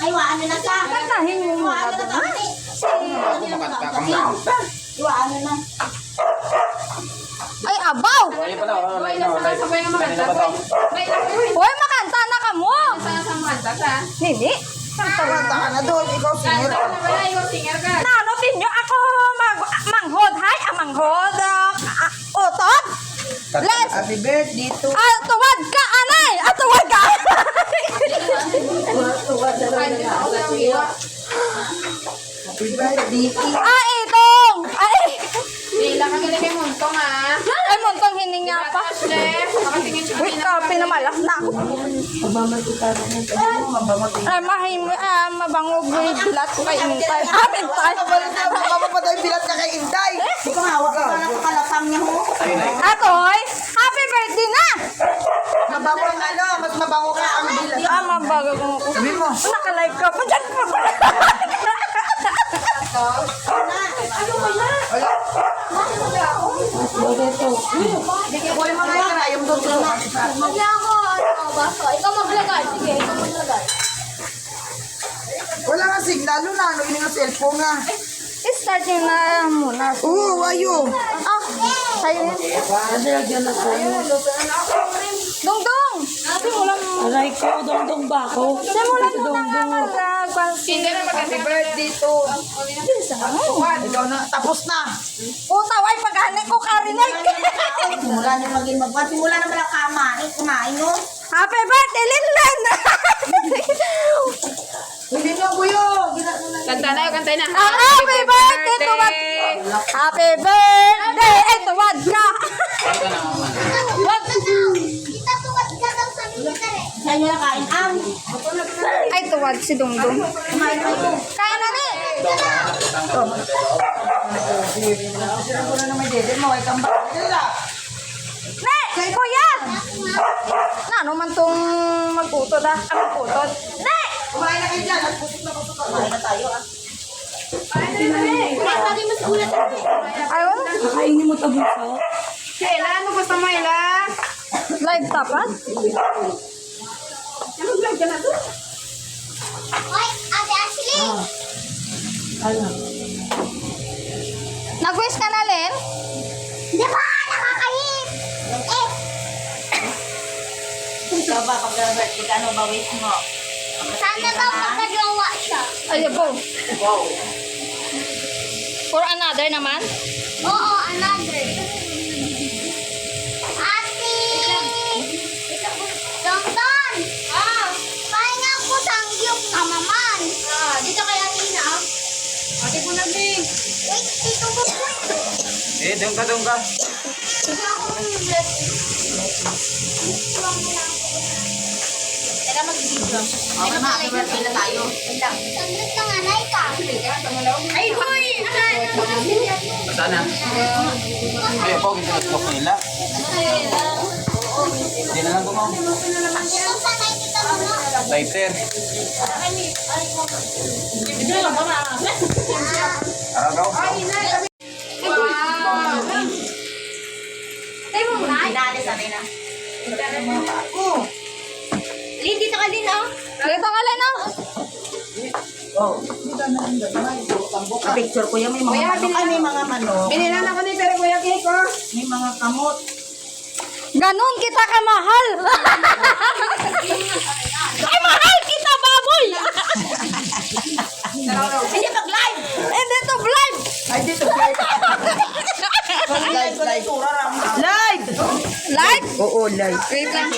Iwaan nyo na sa. Kantahin mo muna doon, ha? Iwaan nyo na. Ay, abaw! Ayun pala, Uy, nasasabay nga makanta. May uy. Hoy, makanta na ka mo! Nasasang makanta ka. Hindi. Kanta Kanta ka na doon. Ikaw singer. Kanta ka na ba? Ikaw singer ka. Nano, pinyo ako manghod. Hay, manghod. Otot. Let's. Happy birthday to Tuwad ka, anay! Tuwad ka! Happy birthday to Itong! Ay! Dila ka galing kay Montong ha. Ay, muntong hininga pa. Chef, makatingin siya Wait, pinamalas na ako. Ay, mabangog yung bilat ko kay Intay. Intay. Mapapatay bilat ka kay Inday. Hindi ko hawak ka na kalapang niya ho. Atoy, happy birthday na! Mabango ang ano, mas mabango ka ang bilat. Mabago ko. Sabi mo. Nakalive ka pa dyan pa. Ano ba yan? Kunin mo na yung karayong doon. Hindi ako, baso. Ikaw maglagay. Sige, ikaw maglagay. Wala nga signal. Ano na? Ano yung cellphone nga? I-start nyo na muna. Oo, ayo. Sa'yo yan. Dongdong! Aray ko, dong-dong ba ako? Simulan mo na nga Hindi na Happy birthday to. Ikaw na. Tapos na. Puta, ay paghanay ko karinig. Simula na maging magbat. Simula na pala kumain nyo. Happy birthday, Linlen! Hindi nyo, buyo. Kanta na, kanta na. Happy birthday, tuwad! Happy birthday! Ay, tuwad ka! Wag! Saan nyo na kain? Ay, tuwad si Dongdong. Kumain kayo. Kaya na ni! Sirang ko na naman dede mo. Ay kambal. Ne! Kuya! Ano man tong magputod ah? Magputod? Ne! Kumain na kayo dyan. Nagpusok na kusok. Kumain na tayo ah. Ayaw? Kakainin mo tabuso. Ela, ano gusto mo, Ela? Live tapat? Ano vlog ka na to? Ano? Nag-wish ka na, Len? Di ba? Nakakahit! Ikaw ba pag-birthday ka, ano ba wish mo? Sana daw magkajowa siya. Ay, go. Wow. For another naman? Oo, another. Ate! Dongdon! Pahinga ko sangyok na maman. Dito kay Ate na. Ate ko na, Bing. Wait, dito ko po. doon ka, doon ka. Tignan ko yung blood. Teka mag-video. Okay na, happy birthday na tayo. Sandot ng anay ka. Ay, hoy! Basta na. Ay, po, ginagawa nila. Hindi na lang gumawa. Ito sanay kita muna. Lighter. Aragaw. Tayo mo muna. Inalis na rin ah. Lin, dito ka din, oh. Dito ka, Len, oh. Oh. Picture ko yan. May mga manok. Ay, may mga manok. Binilan ako ni Pero Kuya Cake, oh. May mga kamot. Ganon kita ka mahal. Ay, mahal kita, baboy. Hindi mag-live! Hindi to live. Ay, dito live. Live. Live! Live? Oo, live. Wait lang.